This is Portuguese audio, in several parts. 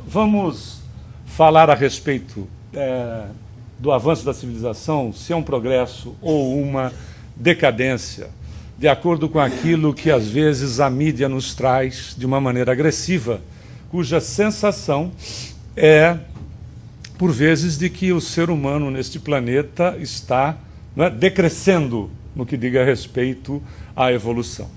Vamos falar a respeito do avanço da civilização, se é um progresso ou uma decadência, de acordo com aquilo que às vezes a mídia nos traz de uma maneira agressiva, cuja sensação é, por vezes, de que o ser humano neste planeta está decrescendo no que diga respeito à evolução.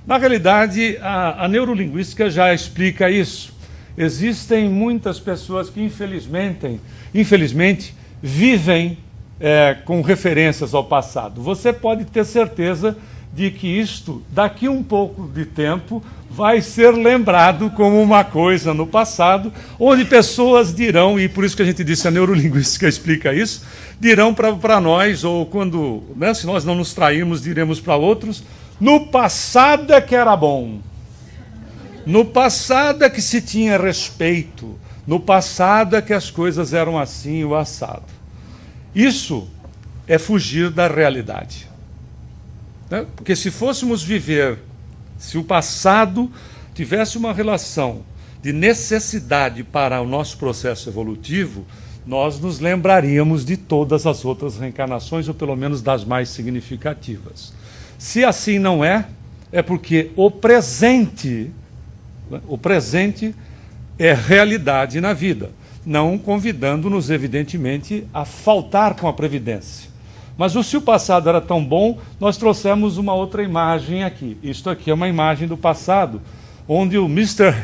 Na realidade, a neurolinguística já explica isso. Existem muitas pessoas que, infelizmente vivem com referências ao passado. Você pode ter certeza de que isto, daqui um pouco de tempo, vai ser lembrado como uma coisa no passado, onde pessoas dirão, e por isso que a gente disse, a neurolinguística explica isso, dirão para nós, ou quando, se nós não nos trairmos, diremos para outros, no passado é que era bom, no passado é que se tinha respeito, no passado é que as coisas eram assim, o assado. Isso é fugir da realidade. Porque se fôssemos viver, se o passado tivesse uma relação de necessidade para o nosso processo evolutivo, nós nos lembraríamos de todas as outras reencarnações, ou pelo menos das mais significativas. Se assim não é, é porque o presente é realidade na vida, não convidando-nos, evidentemente, a faltar com a previdência. Mas se o passado era tão bom, nós trouxemos uma outra imagem aqui. Isto aqui é uma imagem do passado, onde o Mr.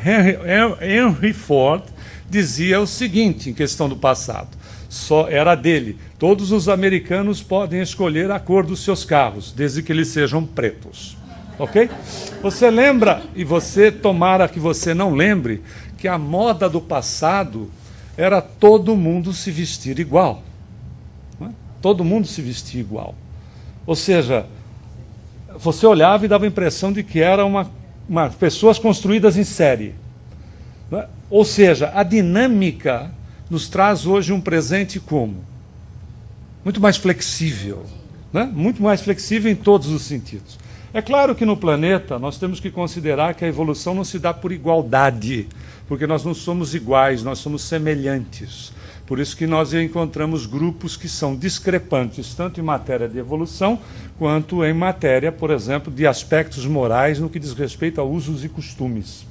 Henry Ford dizia o seguinte, em questão do passado. Só era dele. Todos os americanos podem escolher a cor dos seus carros, desde que eles sejam pretos. Ok? Você lembra, e você, tomara que você não lembre, que a moda do passado era todo mundo se vestir igual. Todo mundo se vestia igual. Ou seja, você olhava e dava a impressão de que eram pessoas construídas em série. Ou seja, a dinâmica nos traz hoje um presente como? Muito mais flexível. Muito mais flexível em todos os sentidos. É claro que no planeta nós temos que considerar que a evolução não se dá por igualdade, porque nós não somos iguais, nós somos semelhantes. Por isso que nós encontramos grupos que são discrepantes, tanto em matéria de evolução, quanto em matéria, por exemplo, de aspectos morais no que diz respeito a usos e costumes.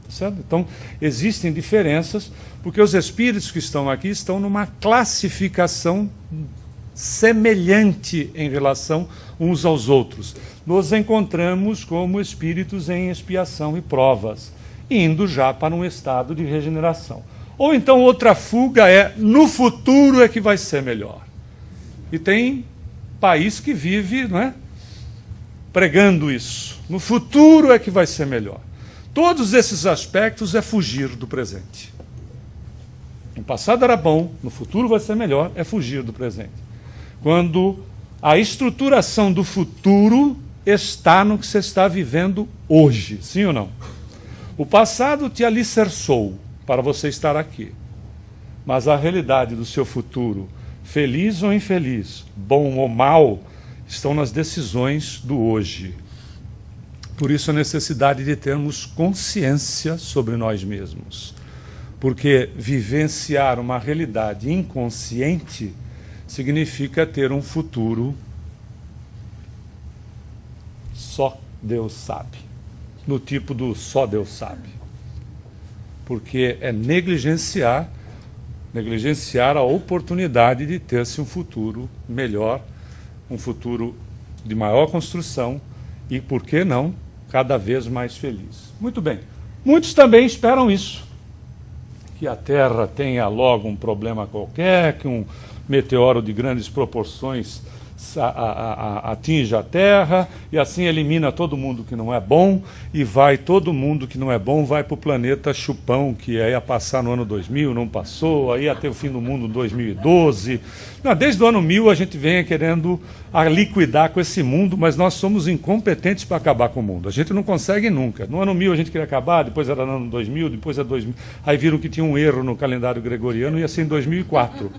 Certo? Então, existem diferenças, porque os espíritos que estão aqui estão numa classificação semelhante em relação uns aos outros. Nos encontramos como espíritos em expiação e provas, indo já para um estado de regeneração. Ou então outra fuga é, no futuro é que vai ser melhor. E tem país que vive pregando isso. No futuro é que vai ser melhor. Todos esses aspectos é fugir do presente. No passado era bom, no futuro vai ser melhor, é fugir do presente. Quando a estruturação do futuro está no que você está vivendo hoje, sim ou não? O passado te alicerçou para você estar aqui. Mas a realidade do seu futuro, feliz ou infeliz, bom ou mal, estão nas decisões do hoje. Por isso a necessidade de termos consciência sobre nós mesmos. Porque vivenciar uma realidade inconsciente significa ter um futuro só Deus sabe. No tipo do só Deus sabe. Porque é negligenciar a oportunidade de ter-se um futuro melhor, um futuro de maior construção e, por que não, cada vez mais feliz. Muito bem. Muitos também esperam isso, que a Terra tenha logo um problema qualquer, que um meteoro de grandes proporções atinge a Terra e assim elimina todo mundo que não é bom e todo mundo que não é bom vai para o planeta chupão, que ia passar no ano 2000, não passou, aí ia ter o fim do mundo em 2012. Desde o ano 1000 a gente vem querendo liquidar com esse mundo, mas nós somos incompetentes para acabar com o mundo. A gente não consegue nunca. No ano 1000 a gente queria acabar, depois era no ano 2000, depois é 2000. Aí viram que tinha um erro no calendário gregoriano e ia ser em 2004.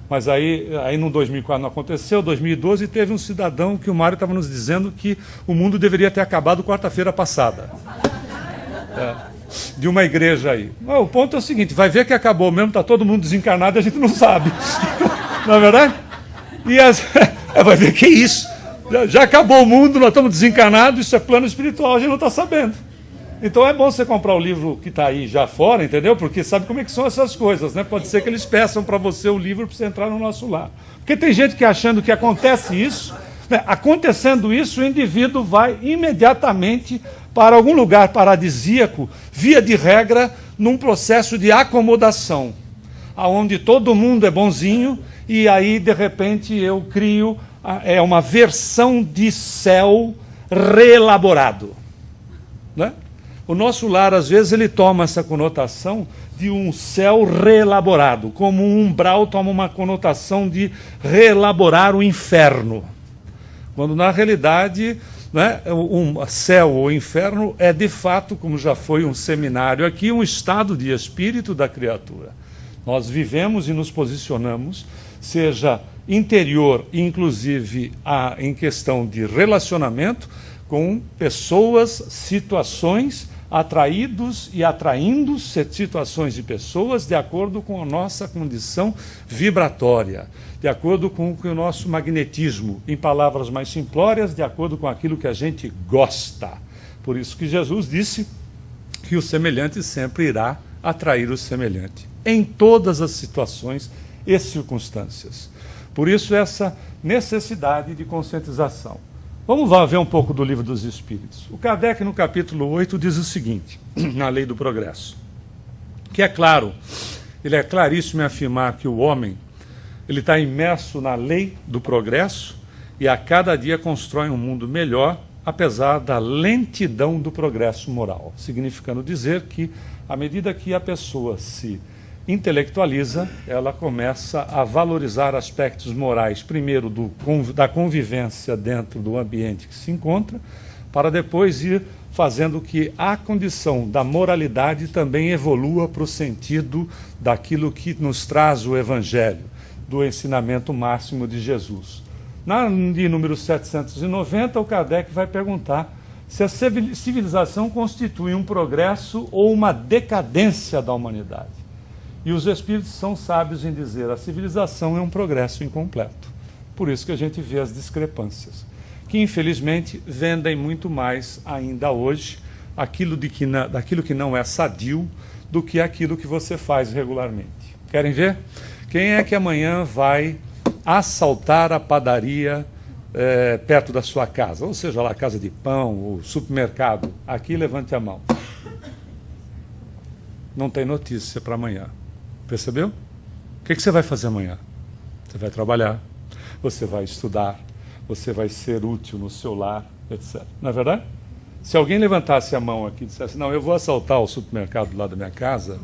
Mas aí no 2004 não aconteceu, 2012 teve um cidadão que o Mário estava nos dizendo que o mundo deveria ter acabado quarta-feira passada. de uma igreja aí. O ponto é o seguinte, vai ver que acabou mesmo, está todo mundo desencarnado e a gente não sabe. Não é verdade? Vai ver que é isso. Já acabou o mundo, nós estamos desencarnados, isso é plano espiritual, a gente não está sabendo. Então é bom você comprar o livro que está aí já fora, entendeu? Porque sabe como é que são essas coisas, né? Pode ser que eles peçam para você o livro para você entrar no nosso lar. Porque tem gente que achando que acontece isso, né? Acontecendo isso, o indivíduo vai imediatamente para algum lugar paradisíaco, via de regra, num processo de acomodação, onde todo mundo é bonzinho, e aí, de repente, eu crio uma versão de céu reelaborado, né? O nosso lar, às vezes, ele toma essa conotação de um céu reelaborado, como um umbral toma uma conotação de reelaborar o inferno. Quando, na realidade, né, um céu ou inferno é, de fato, como já foi um seminário aqui, um estado de espírito da criatura. Nós vivemos e nos posicionamos, seja interior, inclusive em questão de relacionamento, com pessoas, situações, atraídos e atraindo situações de pessoas de acordo com a nossa condição vibratória, de acordo com o nosso magnetismo, em palavras mais simplórias, de acordo com aquilo que a gente gosta. Por isso que Jesus disse que o semelhante sempre irá atrair o semelhante, em todas as situações e circunstâncias. Por isso essa necessidade de conscientização. Vamos lá ver um pouco do Livro dos Espíritos. O Kardec, no capítulo 8, diz o seguinte, na Lei do Progresso, que é claro, ele é claríssimo em afirmar que o homem ele está imerso na lei do progresso e a cada dia constrói um mundo melhor, apesar da lentidão do progresso moral, significando dizer que, à medida que a pessoa se intelectualiza, ela começa a valorizar aspectos morais, primeiro da convivência dentro do ambiente que se encontra, para depois ir fazendo que a condição da moralidade também evolua para o sentido daquilo que nos traz o Evangelho, do ensinamento máximo de Jesus. De número 790, o Kardec vai perguntar se a civilização constitui um progresso ou uma decadência da humanidade. E os espíritos são sábios em dizer a civilização é um progresso incompleto. Por isso que a gente vê as discrepâncias, que infelizmente vendem muito mais ainda hoje daquilo que não é sadio do que aquilo que você faz regularmente. Querem ver? Quem é que amanhã vai assaltar a padaria perto da sua casa? Ou seja, lá a casa de pão, o supermercado. Aqui, levante a mão. Não tem notícia para amanhã. Percebeu? O que você vai fazer amanhã? Você vai trabalhar, você vai estudar, você vai ser útil no seu lar, etc. Não é verdade? Se alguém levantasse a mão aqui e dissesse, não, eu vou assaltar o supermercado lá da minha casa,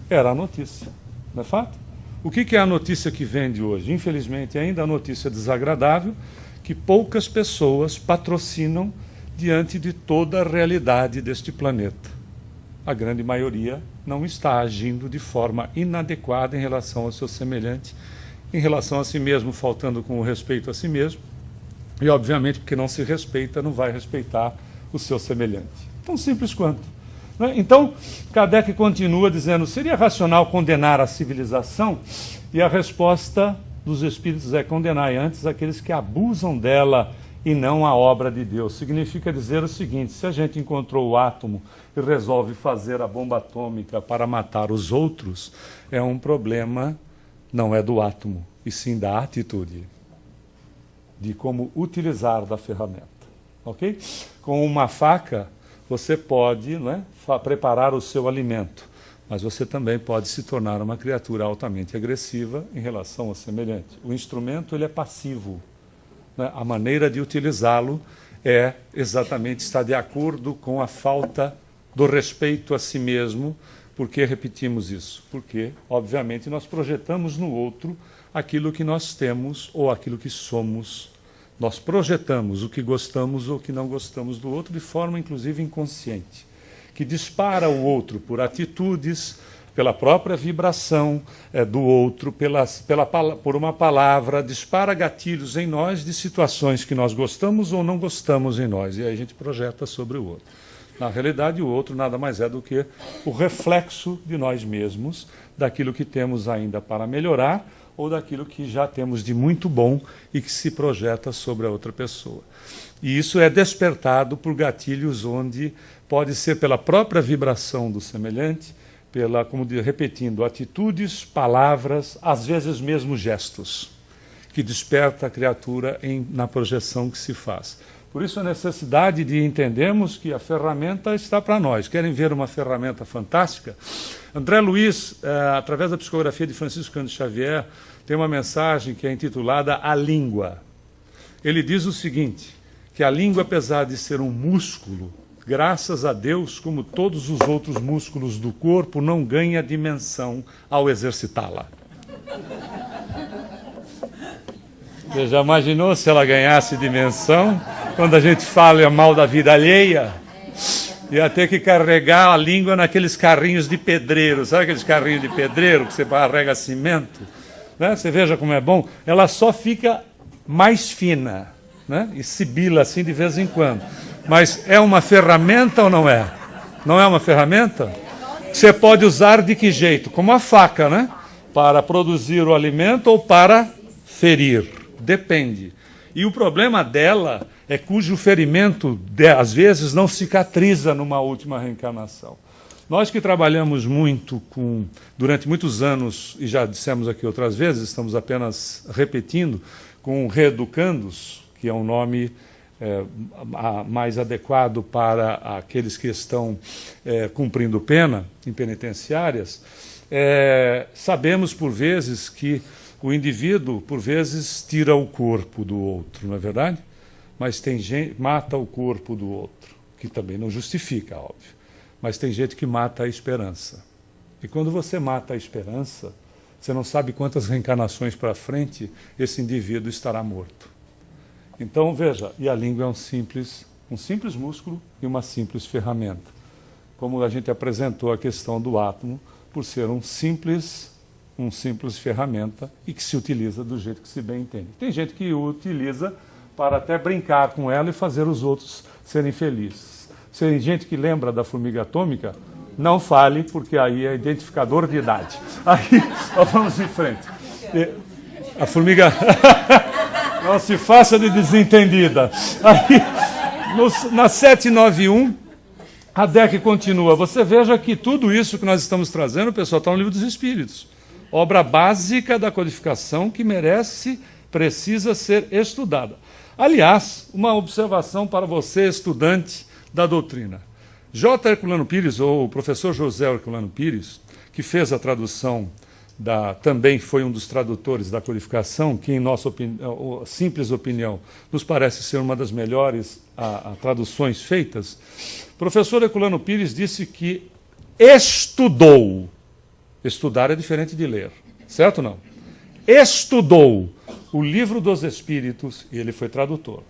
era a notícia. Não é fato? O que é a notícia que vende hoje? Infelizmente, ainda a notícia desagradável que poucas pessoas patrocinam diante de toda a realidade deste planeta. A grande maioria não está agindo de forma inadequada em relação ao seu semelhante, em relação a si mesmo, faltando com o respeito a si mesmo, e obviamente porque não se respeita, não vai respeitar o seu semelhante. Tão simples quanto. Né? Então, Kardec continua dizendo, seria racional condenar a civilização? E a resposta dos espíritos é condenar antes aqueles que abusam dela e não a obra de Deus. Significa dizer o seguinte, se a gente encontrou o átomo e resolve fazer a bomba atômica para matar os outros, é um problema, não é do átomo, e sim da atitude, de como utilizar da ferramenta. Ok? Com uma faca, você pode, né, preparar o seu alimento, mas você também pode se tornar uma criatura altamente agressiva em relação ao semelhante. O instrumento ele é passivo. A maneira de utilizá-lo é exatamente estar de acordo com a falta do respeito a si mesmo. Por que repetimos isso? Porque, obviamente, nós projetamos no outro aquilo que nós temos ou aquilo que somos. Nós projetamos o que gostamos ou o que não gostamos do outro de forma, inclusive, inconsciente, que dispara o outro por atitudes, pela própria vibração do outro, por uma palavra, dispara gatilhos em nós de situações que nós gostamos ou não gostamos em nós, e aí a gente projeta sobre o outro. Na realidade, o outro nada mais é do que o reflexo de nós mesmos, daquilo que temos ainda para melhorar ou daquilo que já temos de muito bom e que se projeta sobre a outra pessoa. E isso é despertado por gatilhos onde pode ser pela própria vibração do semelhante, pela, como diz, repetindo, atitudes, palavras, às vezes mesmo gestos, que desperta a criatura na projeção que se faz. Por isso a necessidade de entendermos que a ferramenta está para nós. Querem ver uma ferramenta fantástica? André Luiz, através da psicografia de Francisco Cândido Xavier, tem uma mensagem que é intitulada A Língua. Ele diz o seguinte, que a língua, apesar de ser um músculo, graças a Deus, como todos os outros músculos do corpo, não ganha dimensão ao exercitá-la. Você já imaginou se ela ganhasse dimensão? Quando a gente fala mal da vida alheia, ia ter que carregar a língua naqueles carrinhos de pedreiro. Sabe aqueles carrinhos de pedreiro que você carrega cimento? Né? Você veja como é bom. Ela só fica mais fina, né? E sibila assim de vez em quando. Mas é uma ferramenta ou não é? Não é uma ferramenta? Você pode usar de que jeito? Como a faca, né? Para produzir o alimento ou para ferir. Depende. E o problema dela é cujo ferimento, às vezes, não cicatriza numa última reencarnação. Nós que trabalhamos muito durante muitos anos, e já dissemos aqui outras vezes, estamos apenas repetindo, com reeducandos, que é um nome mais adequado para aqueles que estão cumprindo pena em penitenciárias, sabemos, por vezes, que o indivíduo, por vezes, tira o corpo do outro, não é verdade? Mas tem gente que mata o corpo do outro, que também não justifica, óbvio. Mas tem gente que mata a esperança. E quando você mata a esperança, você não sabe quantas reencarnações para frente esse indivíduo estará morto. Então, veja, e a língua é um simples músculo e uma simples ferramenta. Como a gente apresentou a questão do átomo, por ser um simples ferramenta e que se utiliza do jeito que se bem entende. Tem gente que o utiliza para até brincar com ela e fazer os outros serem felizes. Se tem gente que lembra da formiga atômica, não fale, porque aí é identificador de idade. Aí, vamos em frente. A formiga... Não se faça de desentendida. Aí, na 791, a DEC continua. Você veja que tudo isso que nós estamos trazendo, pessoal, está no Livro dos Espíritos. Obra básica da codificação que precisa ser estudada. Aliás, uma observação para você, estudante da doutrina. J. Herculano Pires, ou o professor José Herculano Pires, que fez a tradução, também foi um dos tradutores da codificação, que, em nossa simples opinião, nos parece ser uma das melhores traduções feitas. O professor Herculano Pires disse que estudou. Estudar é diferente de ler, certo ou não? Estudou o Livro dos Espíritos, e ele foi tradutor,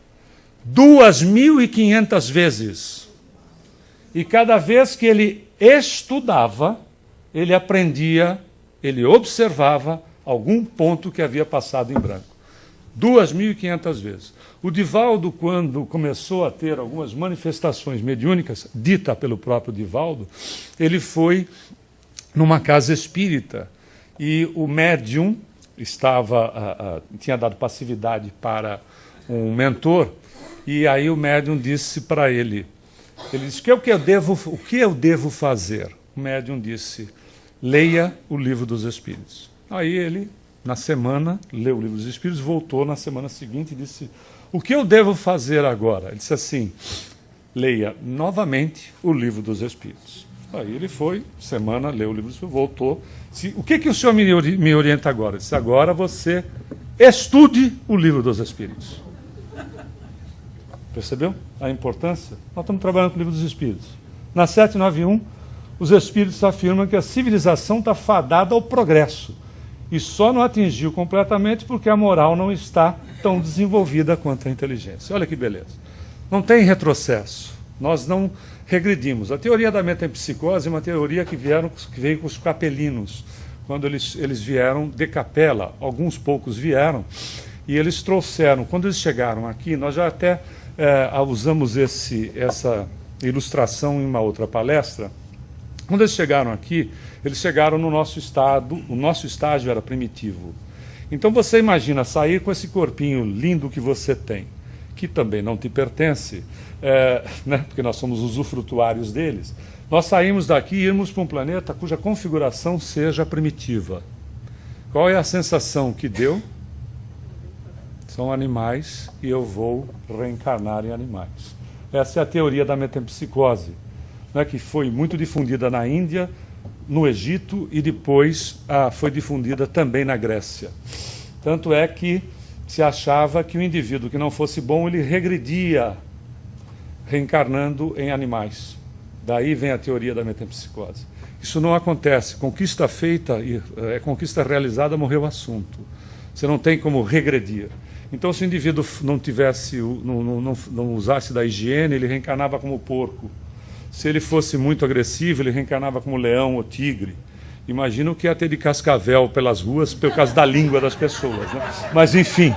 2.500 vezes. E cada vez que ele estudava, ele aprendia, ele observava algum ponto que havia passado em branco. 2.500 vezes. O Divaldo, quando começou a ter algumas manifestações mediúnicas, dita pelo próprio Divaldo, ele foi numa casa espírita e o médium tinha dado passividade para um mentor, e aí o médium disse para ele, disse, o que eu devo fazer? O médium disse, leia o Livro dos Espíritos. Aí ele, na semana, leu o Livro dos Espíritos, voltou na semana seguinte e disse, o que eu devo fazer agora? Ele disse assim, leia novamente o Livro dos Espíritos. Aí ele foi, semana, leu o livro, voltou. O que o senhor me orienta agora? Ele disse, agora você estude o Livro dos Espíritos. Percebeu a importância? Nós estamos trabalhando com o Livro dos Espíritos. Na 791, os Espíritos afirmam que a civilização está fadada ao progresso. E só não atingiu completamente porque a moral não está tão desenvolvida quanto a inteligência. Olha que beleza. Não tem retrocesso. Nós não regredimos. A teoria da metempsicose é uma teoria que veio com os capelinos. Quando eles vieram de capela, alguns poucos vieram, e eles trouxeram, quando eles chegaram aqui, nós já até usamos ilustração em uma outra palestra. Quando eles chegaram aqui, eles chegaram no nosso estado, o nosso estágio era primitivo. Então você imagina sair com esse corpinho lindo que você tem, que também não te pertence, né, porque nós somos usufrutuários deles. Nós saímos daqui e irmos para um planeta cuja configuração seja primitiva. Qual é a sensação que deu? São animais e eu vou reencarnar em animais. Essa é a teoria da metempsicose, né, que foi muito difundida na Índia, no Egito e depois foi difundida também na Grécia. Tanto é que se achava que o indivíduo que não fosse bom, ele regredia reencarnando em animais. Daí vem a teoria da metempsicose. Isso não acontece. Conquista feita, conquista realizada, morreu o assunto. Você não tem como regredir. Então, se o indivíduo não usasse da higiene, ele reencarnava como porco. Se ele fosse muito agressivo, ele reencarnava como leão ou tigre. Imagina o que ia ter de cascavel pelas ruas por causa da língua das pessoas, né? Mas, enfim,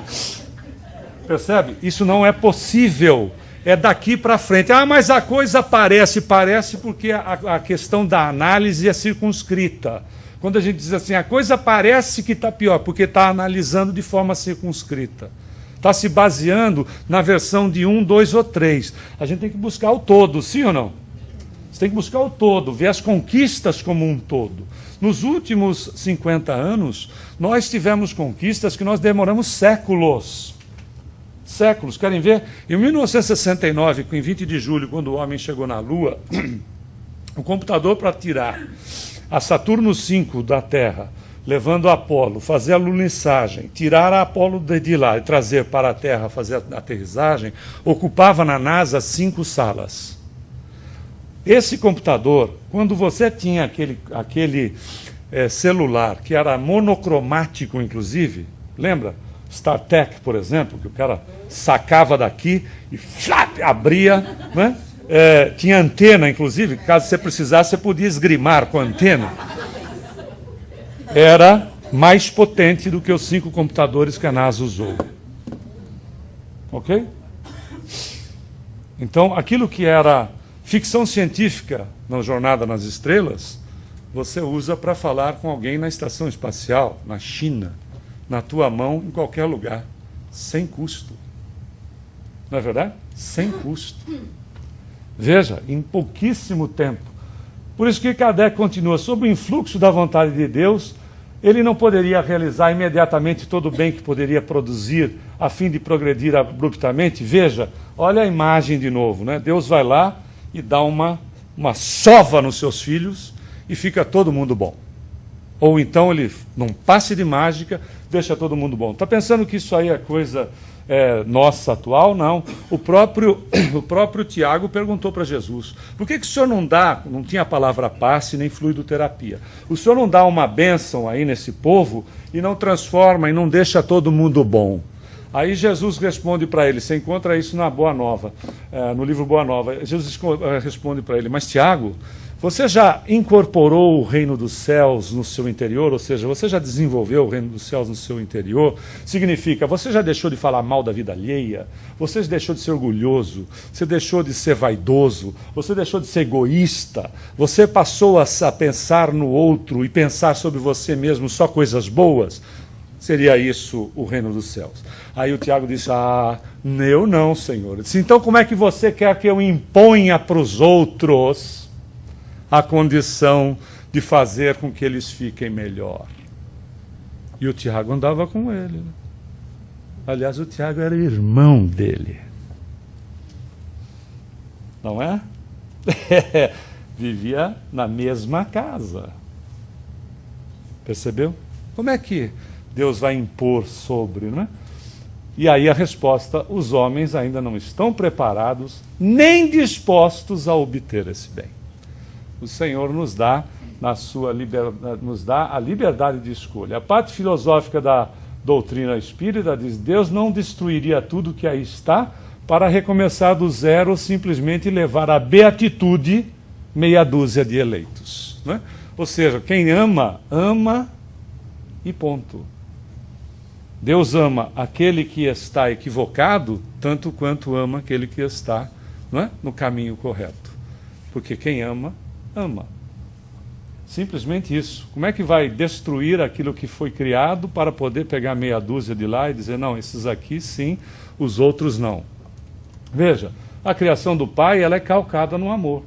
percebe? Isso não é possível. É daqui para frente. Ah, mas a coisa parece porque a questão da análise é circunscrita. Quando a gente diz assim, a coisa parece que está pior, porque está analisando de forma circunscrita. Está se baseando na versão de 1, 2 ou 3. A gente tem que buscar o todo, sim ou não? Você tem que buscar o todo, ver as conquistas como um todo. Nos últimos 50 anos, nós tivemos conquistas que nós demoramos séculos. Séculos, querem ver? Em 1969, em 20 de julho, quando o homem chegou na Lua, o computador para tirar a Saturno V da Terra, levando a Apolo, fazer a lunissagem, tirar a Apolo de lá e trazer para a Terra, fazer a aterrissagem, ocupava na NASA 5 salas. Esse computador, quando você tinha aquele celular, que era monocromático, inclusive, lembra? StarTech, por exemplo, que o cara sacava daqui e abria, né? Tinha antena, inclusive, caso você precisasse, você podia esgrimar com a antena. Era mais potente do que os 5 computadores que a NASA usou. Ok? Então, aquilo que era ficção científica na Jornada nas Estrelas, você usa para falar com alguém na estação espacial, na China, na tua mão, em qualquer lugar, sem custo. Não é verdade? Sem custo. Veja, em pouquíssimo tempo. Por isso que Kardec continua, sob o influxo da vontade de Deus, ele não poderia realizar imediatamente todo o bem que poderia produzir a fim de progredir abruptamente. Veja, olha a imagem de novo, né? Deus vai lá e dá uma sova nos seus filhos e fica todo mundo bom. Ou então ele, num passe de mágica, deixa todo mundo bom. Está pensando que isso aí é coisa nossa atual? Não. O próprio Tiago perguntou para Jesus, por que o senhor não tinha a palavra passe nem fluidoterapia? O senhor não dá uma bênção aí nesse povo e não transforma e não deixa todo mundo bom? Aí Jesus responde para ele, você encontra isso na Boa Nova, no livro Boa Nova. Jesus responde para ele, mas Tiago, você já incorporou o reino dos céus no seu interior? Ou seja, você já desenvolveu o reino dos céus no seu interior? Significa, você já deixou de falar mal da vida alheia? Você deixou de ser orgulhoso? Você deixou de ser vaidoso? Você deixou de ser egoísta? Você passou a pensar no outro e pensar sobre você mesmo só coisas boas? Seria isso o reino dos céus. Aí o Tiago disse, eu não, Senhor. Ele disse, então como é que você quer que eu imponha para os outros a condição de fazer com que eles fiquem melhor? E o Tiago andava com ele. Né? Aliás, o Tiago era irmão dele. Não é? Vivia na mesma casa. Percebeu? Como é que Deus vai impor sobre, não é? E aí a resposta, os homens ainda não estão preparados, nem dispostos a obter esse bem. O Senhor nos dá a liberdade de escolha. A parte filosófica da doutrina espírita diz, Deus não destruiria tudo que aí está para recomeçar do zero ou simplesmente levar à beatitude meia dúzia de eleitos. Né? Ou seja, quem ama, ama e ponto. Deus ama aquele que está equivocado tanto quanto ama aquele que está, não é, no caminho correto. Porque quem ama, ama. Simplesmente isso. Como é que vai destruir aquilo que foi criado para poder pegar meia dúzia de lá e dizer, não, esses aqui sim, os outros não? Veja, a criação do Pai, ela é calcada no amor.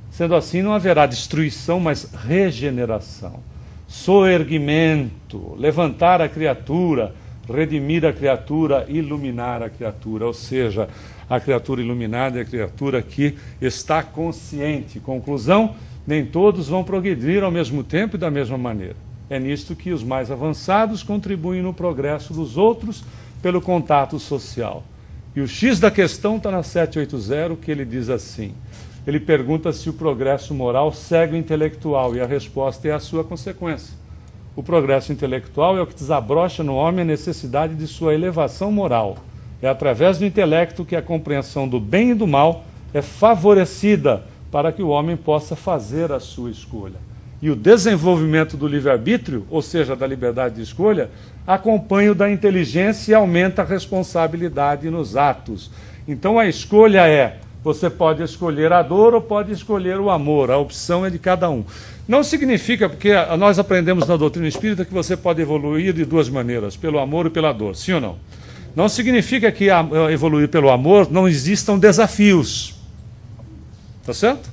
Sendo assim, não haverá destruição, mas regeneração. Soerguimento, levantar a criatura, redimir a criatura, iluminar a criatura. Ou seja, a criatura iluminada é a criatura que está consciente. Conclusão, nem todos vão progredir ao mesmo tempo e da mesma maneira. É nisto que os mais avançados contribuem no progresso dos outros pelo contato social. E o X da questão está na 780, que ele diz assim. Ele pergunta se o progresso moral segue o intelectual, e a resposta é a sua consequência. O progresso intelectual é o que desabrocha no homem a necessidade de sua elevação moral. É através do intelecto que a compreensão do bem e do mal é favorecida para que o homem possa fazer a sua escolha. E o desenvolvimento do livre-arbítrio, ou seja, da liberdade de escolha, acompanha o da inteligência e aumenta a responsabilidade nos atos. Então a escolha é, você pode escolher a dor ou pode escolher o amor, a opção é de cada um. Não significa, porque nós aprendemos na doutrina espírita que você pode evoluir de duas maneiras, pelo amor e pela dor, sim ou não? Não significa que evoluir pelo amor não existam desafios. Tá certo?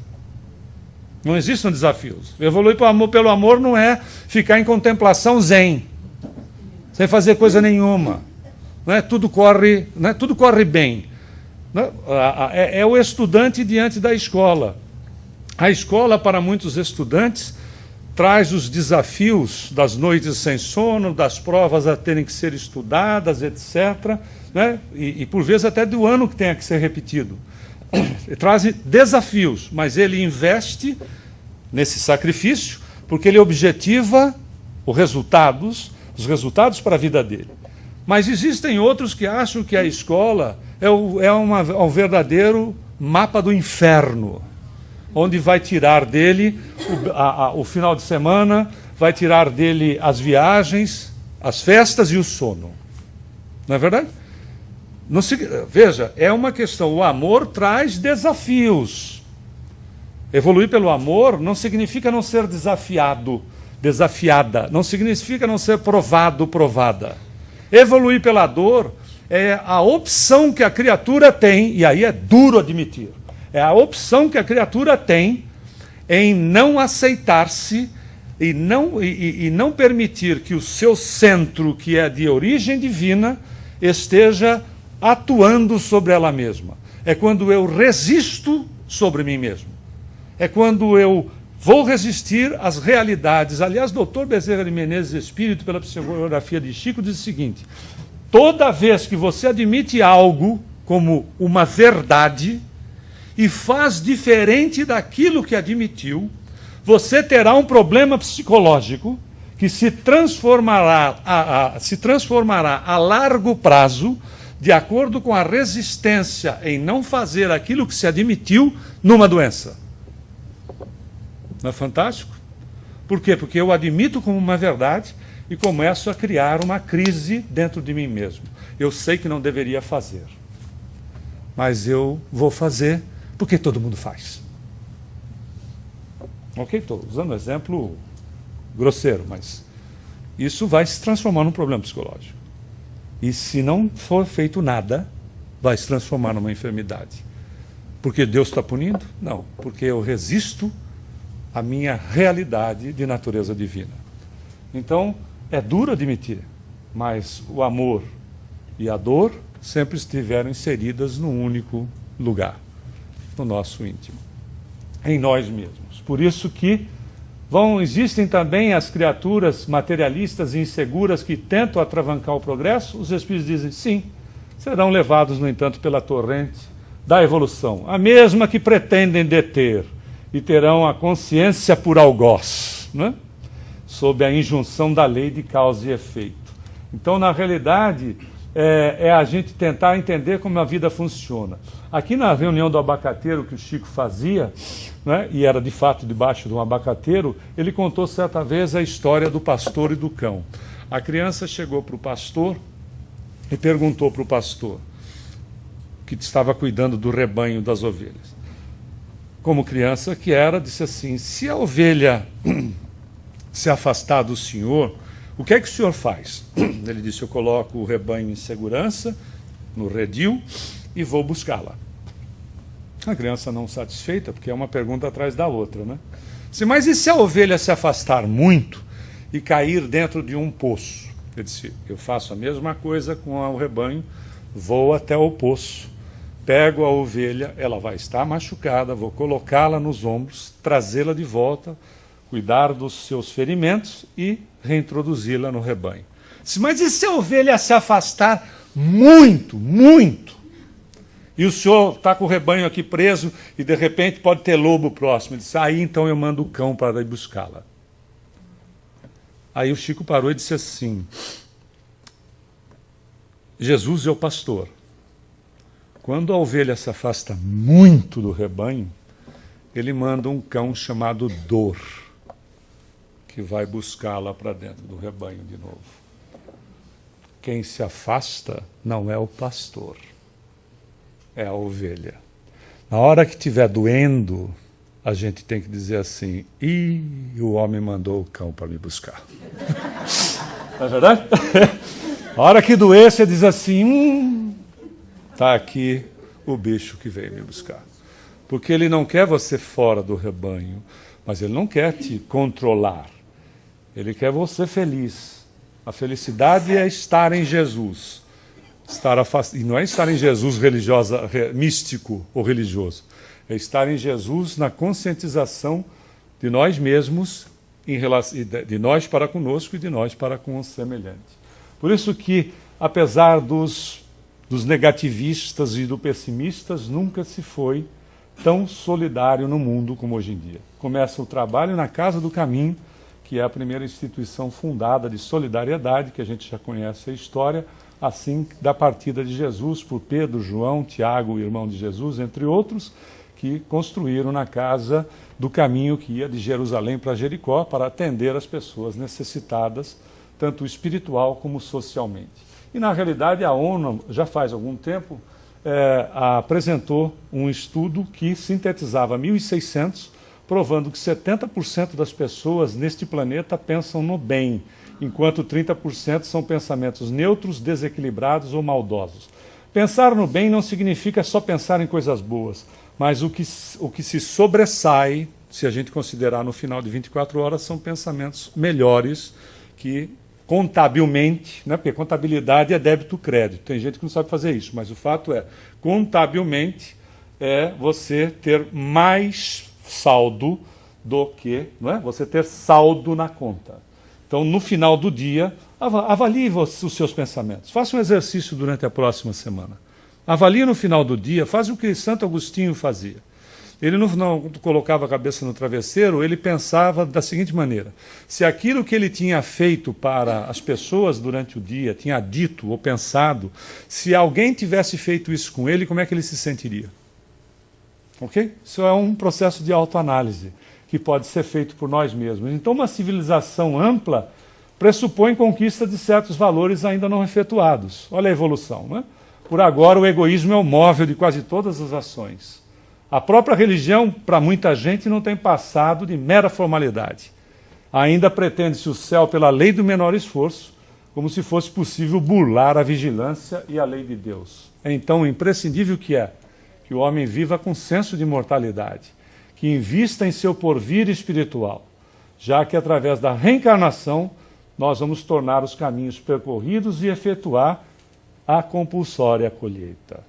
Não existem desafios. Evoluir pelo amor não é ficar em contemplação zen, sem fazer coisa nenhuma. Não é? Tudo corre bem. É o estudante diante da escola. A escola, para muitos estudantes, traz os desafios das noites sem sono, das provas a terem que ser estudadas, etc. Né? E por vezes até do ano que tenha que ser repetido. Ele traz desafios, mas ele investe nesse sacrifício porque ele objetiva os resultados para a vida dele. Mas existem outros que acham que a escola é um verdadeiro mapa do inferno, onde vai tirar dele o final de semana, vai tirar dele as viagens, as festas e o sono. Não é verdade? Veja, é uma questão, o amor traz desafios. Evoluir pelo amor não significa não ser desafiada, não significa não ser provada. Evoluir pela dor é a opção que a criatura tem, e aí é duro admitir, é a opção que a criatura tem em não aceitar-se e não permitir que o seu centro, que é de origem divina, esteja atuando sobre ela mesma. É quando eu resisto sobre mim mesmo. É quando eu vou resistir às realidades. Aliás, Dr. Bezerra de Menezes Espírito, pela psicografia de Chico, diz o seguinte: toda vez que você admite algo como uma verdade e faz diferente daquilo que admitiu, você terá um problema psicológico que se transformará a largo prazo, de acordo com a resistência em não fazer aquilo que se admitiu, numa doença. Não é fantástico? Por quê? Porque eu admito como uma verdade e começo a criar uma crise dentro de mim mesmo. Eu sei que não deveria fazer, mas eu vou fazer porque todo mundo faz. Ok, estou usando um exemplo grosseiro, mas isso vai se transformar num problema psicológico. E se não for feito nada, vai se transformar numa enfermidade. Porque Deus está punindo? Não, porque eu resisto à minha realidade de natureza divina. Então, é duro admitir, mas o amor e a dor sempre estiveram inseridas num único lugar, no nosso íntimo, em nós mesmos. Por isso que existem também as criaturas materialistas e inseguras que tentam atravancar o progresso. Os espíritos dizem, sim, serão levados, no entanto, pela torrente da evolução, a mesma que pretendem deter, e terão a consciência por algoz, né? Sob a injunção da lei de causa e efeito. Então, na realidade, é a gente tentar entender como a vida funciona. Aqui na reunião do abacateiro que o Chico fazia, né, e era de fato debaixo de um abacateiro, ele contou certa vez a história do pastor e do cão. A criança chegou para o pastor e perguntou para o pastor, que estava cuidando do rebanho das ovelhas: como criança que era, disse assim: se a ovelha se afastar do senhor, o que é que o senhor faz? Ele disse: eu coloco o rebanho em segurança, no redil, e vou buscá-la. A criança não satisfeita, porque é uma pergunta atrás da outra, né? Mas e se a ovelha se afastar muito e cair dentro de um poço? Ele disse: eu faço a mesma coisa com o rebanho, vou até o poço, pego a ovelha, ela vai estar machucada, vou colocá-la nos ombros, trazê-la de volta, cuidar dos seus ferimentos e reintroduzi-la no rebanho. Mas e se a ovelha se afastar muito, muito? E o senhor está com o rebanho aqui preso e de repente pode ter lobo próximo. Ele disse: aí então eu mando o cão para ir buscá-la. Aí o Chico parou e disse assim: Jesus é o pastor. Quando a ovelha se afasta muito do rebanho, ele manda um cão chamado Dor, que vai buscá-la para dentro do rebanho de novo. Quem se afasta não é o pastor, é a ovelha. Na hora que estiver doendo, a gente tem que dizer assim: o homem mandou o cão para me buscar. Não é verdade? Na hora que doer, você diz assim: está aqui o bicho que veio me buscar. Porque ele não quer você fora do rebanho, mas ele não quer te controlar. Ele quer você feliz. A felicidade é estar em Jesus. E não é estar em Jesus místico ou religioso. É estar em Jesus na conscientização de nós mesmos, de nós para conosco e de nós para com o semelhante. Por isso que, apesar dos negativistas e dos pessimistas, nunca se foi tão solidário no mundo como hoje em dia. Começa o trabalho na Casa do Caminho, que é a primeira instituição fundada de solidariedade, que a gente já conhece a história, assim da partida de Jesus por Pedro, João, Tiago, o irmão de Jesus, entre outros, que construíram na Casa do Caminho, que ia de Jerusalém para Jericó, para atender as pessoas necessitadas, tanto espiritual como socialmente. E, na realidade, a ONU, já faz algum tempo, apresentou um estudo que sintetizava 1.600, provando que 70% das pessoas neste planeta pensam no bem, enquanto 30% são pensamentos neutros, desequilibrados ou maldosos. Pensar no bem não significa só pensar em coisas boas, mas o que se sobressai, se a gente considerar no final de 24 horas, são pensamentos melhores que contabilmente, né, porque contabilidade é débito-crédito, tem gente que não sabe fazer isso, mas o fato é, contabilmente, é você ter mais saldo do que, não é? Você ter saldo na conta. Então, no final do dia, avalie os seus pensamentos. Faça um exercício durante a próxima semana. Avalie no final do dia, faz o que Santo Agostinho fazia. Ele não colocava a cabeça no travesseiro, ele pensava da seguinte maneira: se aquilo que ele tinha feito para as pessoas durante o dia, tinha dito ou pensado, se alguém tivesse feito isso com ele, como é que ele se sentiria? Ok? Isso é um processo de autoanálise que pode ser feito por nós mesmos. Então, uma civilização ampla pressupõe conquista de certos valores ainda não efetuados. Olha a evolução, né? Por agora, o egoísmo é o móvel de quase todas as ações. A própria religião, para muita gente, não tem passado de mera formalidade. Ainda pretende-se o céu pela lei do menor esforço, como se fosse possível burlar a vigilância e a lei de Deus. É então imprescindível que o homem viva com senso de mortalidade, que invista em seu porvir espiritual, já que através da reencarnação nós vamos tornar os caminhos percorridos e efetuar a compulsória colheita.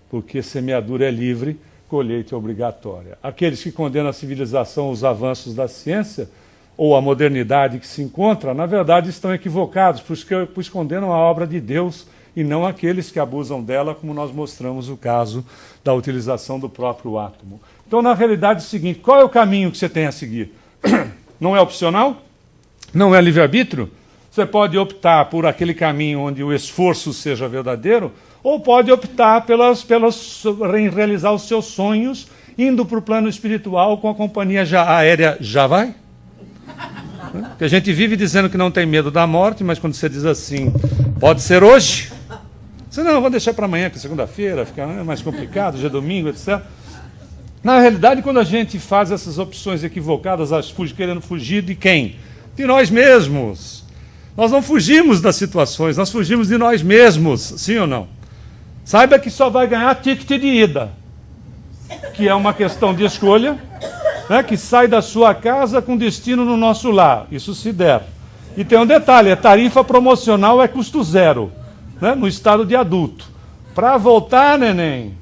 Porque semeadura é livre, colheita é obrigatória. Aqueles que condenam a civilização, os avanços da ciência, ou a modernidade que se encontra, na verdade estão equivocados, pois condenam a obra de Deus e não aqueles que abusam dela, como nós mostramos o caso da utilização do próprio átomo. Então, na realidade, é o seguinte: qual é o caminho que você tem a seguir? Não é opcional? Não é livre-arbítrio? Você pode optar por aquele caminho onde o esforço seja verdadeiro, ou pode optar em realizar os seus sonhos, indo para o plano espiritual com a companhia aérea Já Vai? Porque a gente vive dizendo que não tem medo da morte, mas quando você diz assim, pode ser hoje? Você não, vou deixar para amanhã, que é segunda-feira, fica mais complicado, hoje é domingo, etc. Na realidade, quando a gente faz essas opções equivocadas, querendo fugir de quem? De nós mesmos. Nós não fugimos das situações, nós fugimos de nós mesmos, sim ou não? Saiba que só vai ganhar ticket de ida, que é uma questão de escolha, né, que sai da sua casa com destino no nosso lar, isso se der. E tem um detalhe, a tarifa promocional é custo zero, né, no estado de adulto. Para voltar, neném,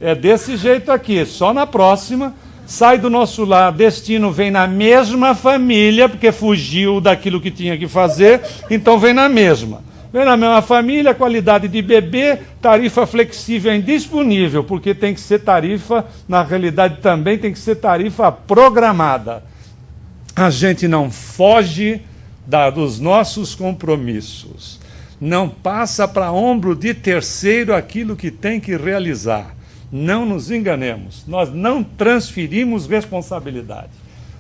é desse jeito aqui, só na próxima, sai do nosso lar, destino vem na mesma família, porque fugiu daquilo que tinha que fazer, então vem na mesma. Vem na mesma família, qualidade de bebê, tarifa flexível é indisponível, porque tem que ser tarifa, na realidade também tem que ser tarifa programada. A gente não foge dos nossos compromissos, não passa para ombro de terceiro aquilo que tem que realizar. Não nos enganemos, nós não transferimos responsabilidade.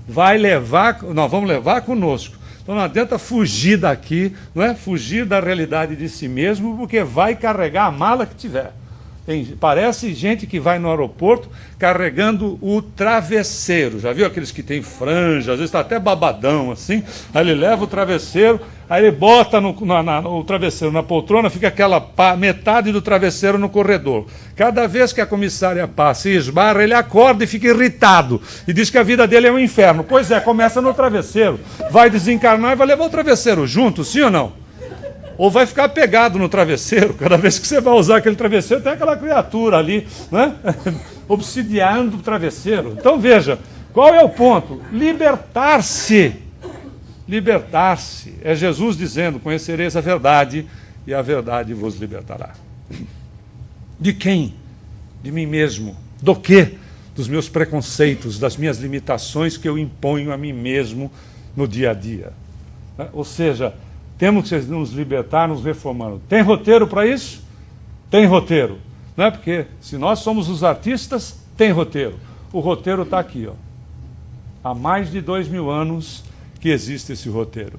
Nós vamos levar conosco. Então não adianta fugir daqui, não é? Fugir da realidade de si mesmo, porque vai carregar a mala que tiver. Parece gente que vai no aeroporto carregando o travesseiro. Já viu aqueles que tem franja, às vezes está até babadão assim, aí ele leva o travesseiro, aí ele bota o travesseiro na poltrona, fica aquela metade do travesseiro no corredor. Cada vez que a comissária passa e esbarra, ele acorda e fica irritado e diz que a vida dele é um inferno. Pois é, começa no travesseiro, vai desencarnar e vai levar o travesseiro junto, sim ou não? Ou vai ficar pegado no travesseiro, cada vez que você vai usar aquele travesseiro, tem aquela criatura ali, né? Obsidiando o travesseiro. Então veja, qual é o ponto? Libertar-se. Libertar-se. É Jesus dizendo, conhecereis a verdade, e a verdade vos libertará. De quem? De mim mesmo. Do quê? Dos meus preconceitos, das minhas limitações que eu imponho a mim mesmo no dia a dia. Ou seja, temos que nos libertar, nos reformando. Tem roteiro para isso? Tem roteiro. Não é porque se nós somos os artistas, tem roteiro. O roteiro está aqui, ó. Há mais de 2000 anos que existe esse roteiro.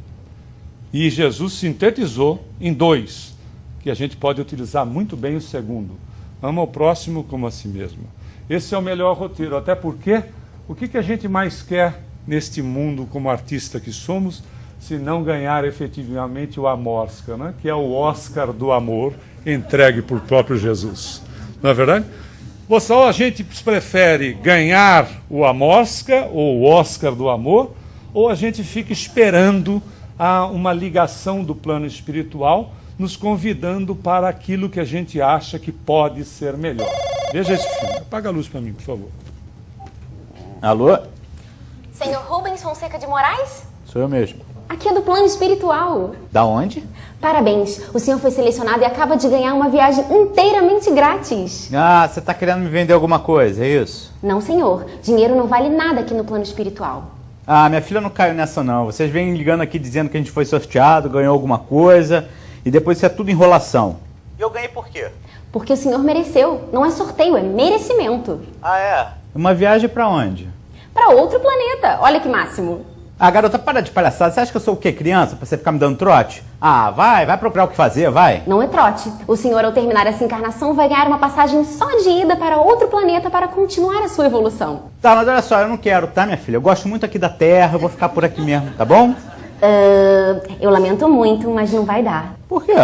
E Jesus sintetizou em 2, que a gente pode utilizar muito bem o segundo. Ama o próximo como a si mesmo. Esse é o melhor roteiro, até porque o que a gente mais quer neste mundo como artista que somos, se não ganhar efetivamente o Amosca, né? Que é o Oscar do amor entregue por próprio Jesus. Não é verdade? Ou a gente prefere ganhar o Amosca ou o Oscar do amor, ou a gente fica esperando uma ligação do plano espiritual, nos convidando para aquilo que a gente acha que pode ser melhor. Veja esse filme. Apaga a luz para mim, por favor. Alô? Senhor Rubens Fonseca de Moraes? Sou eu mesmo. Aqui é do plano espiritual. Da onde? Parabéns, o senhor foi selecionado e acaba de ganhar uma viagem inteiramente grátis. Ah, você tá querendo me vender alguma coisa, é isso? Não, senhor. Dinheiro não vale nada aqui no plano espiritual. Ah, minha filha não caiu nessa não. Vocês vêm ligando aqui dizendo que a gente foi sorteado, ganhou alguma coisa, e depois isso é tudo enrolação. E eu ganhei por quê? Porque o senhor mereceu. Não é sorteio, é merecimento. Ah, é? Uma viagem pra onde? Para outro planeta. Olha que máximo. Ah, garota, para de palhaçada. Você acha que eu sou o quê? Criança? Pra você ficar me dando trote? Ah, vai procurar o que fazer, vai. Não é trote. O senhor, ao terminar essa encarnação, vai ganhar uma passagem só de ida para outro planeta para continuar a sua evolução. Tá, mas olha só, eu não quero, tá, minha filha? Eu gosto muito aqui da Terra, eu vou ficar por aqui mesmo, tá bom? Eu lamento muito, mas não vai dar. Por quê?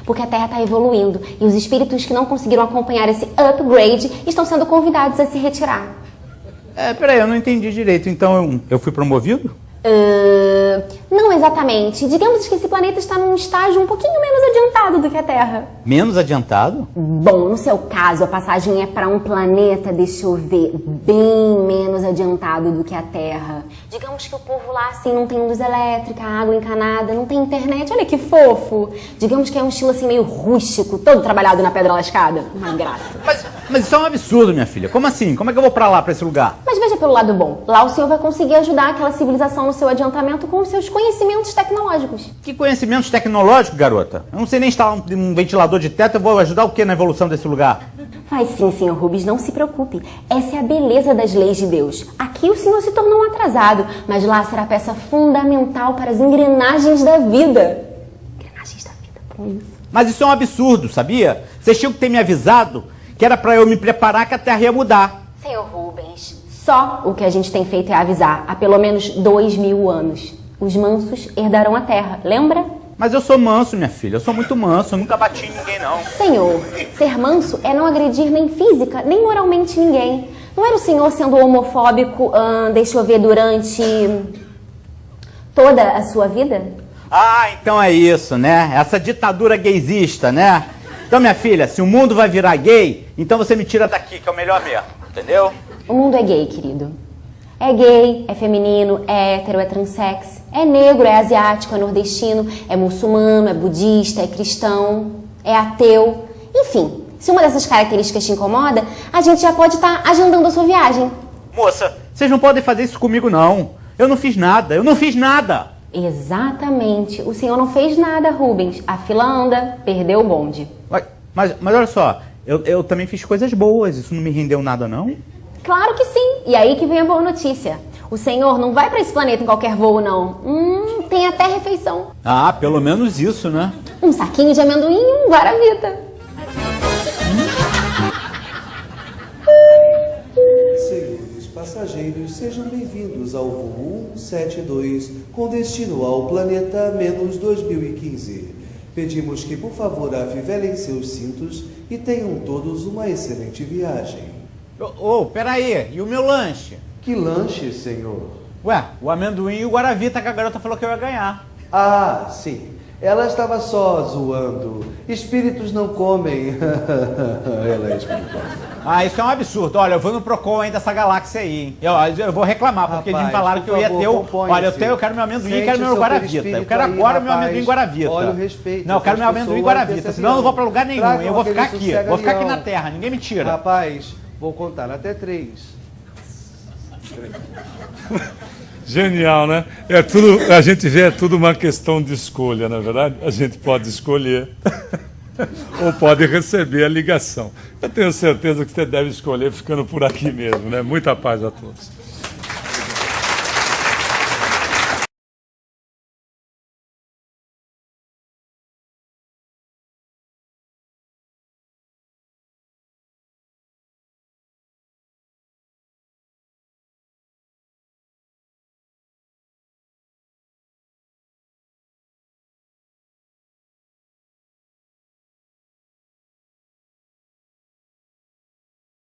Porque a Terra está evoluindo e os espíritos que não conseguiram acompanhar esse upgrade estão sendo convidados a se retirar. Peraí, eu não entendi direito. Então eu fui promovido? Não exatamente. Digamos que esse planeta está num estágio um pouquinho menos adiantado do que a Terra. Menos adiantado? Bom, no seu caso, a passagem é para um planeta, deixa eu ver, bem menos adiantado do que a Terra. Digamos que o povo lá, assim, não tem luz elétrica, água encanada, não tem internet. Olha que fofo. Digamos que é um estilo, assim, meio rústico, todo trabalhado na pedra lascada. Uma graça. Mas isso é um absurdo, minha filha. Como assim? Como é que eu vou pra lá, pra esse lugar? Mas veja pelo lado bom. Lá o senhor vai conseguir ajudar aquela civilização no seu adiantamento com os seus conhecimentos tecnológicos. Que conhecimentos tecnológicos, garota? Eu não sei nem instalar um ventilador de teto, eu vou ajudar o quê na evolução desse lugar? Vai sim, senhor Rubens, não se preocupe. Essa é a beleza das leis de Deus. Aqui o senhor se tornou um atrasado, mas lá será peça fundamental para as engrenagens da vida. Engrenagens da vida, por isso. Mas isso é um absurdo, sabia? Vocês tinham que ter me avisado que era pra eu me preparar que a Terra ia mudar. Senhor Rubens, só o que a gente tem feito é avisar há pelo menos 2000 anos. Os mansos herdarão a terra, lembra? Mas eu sou manso, minha filha. Eu sou muito manso. Eu nunca bati em ninguém, não. Senhor, ser manso é não agredir nem física, nem moralmente ninguém. Não era o senhor sendo homofóbico, deixa eu ver, durante toda a sua vida? Ah, então é isso, né? Essa ditadura gaysista, né? Então, minha filha, se o mundo vai virar gay, então você me tira daqui, que é o melhor mesmo. Entendeu? O mundo é gay, querido. É gay, é feminino, é hétero, é transex, é negro, é asiático, é nordestino, é muçulmano, é budista, é cristão, é ateu. Enfim, se uma dessas características te incomoda, a gente já pode estar agendando a sua viagem. Moça, vocês não podem fazer isso comigo, não. Eu não fiz nada, eu não fiz nada. Exatamente. O senhor não fez nada, Rubens. A fila anda, perdeu o bonde. Mas olha só, eu também fiz coisas boas, isso não me rendeu nada, não? Claro que sim. E aí que vem a boa notícia. O senhor não vai para esse planeta em qualquer voo, não. Tem até refeição. Ah, pelo menos isso, né? Um saquinho de amendoim e um guaravita. Senhores passageiros, sejam bem-vindos ao voo 172 com destino ao planeta menos 2015. Pedimos que, por favor, afivelem seus cintos e tenham todos uma excelente viagem. Peraí, e o meu lanche? Que lanche, senhor? Ué, o amendoim e o guaravita que a garota falou que eu ia ganhar. Ah, sim. Ela estava só zoando. Espíritos não comem. Ela é espirituosa. Ah, isso é um absurdo. Olha, eu vou no Procon aí dessa galáxia aí, hein? Eu vou reclamar, porque eles me falaram que eu ia ter o... Olha, eu quero meu amendoim e quero meu guaravita. Eu quero agora meu amendoim e guaravita. Olha o respeito. Não, eu quero meu amendoim e guaravita, senão eu não vou pra lugar nenhum. Eu vou ficar aqui. Vou ficar aqui na terra, ninguém me tira. Rapaz, vou contar até 3. Genial, né? É tudo, a gente vê, é tudo uma questão de escolha, na verdade. A gente pode escolher ou pode receber a ligação. Eu tenho certeza que você deve escolher ficando por aqui mesmo, né? Muita paz a todos.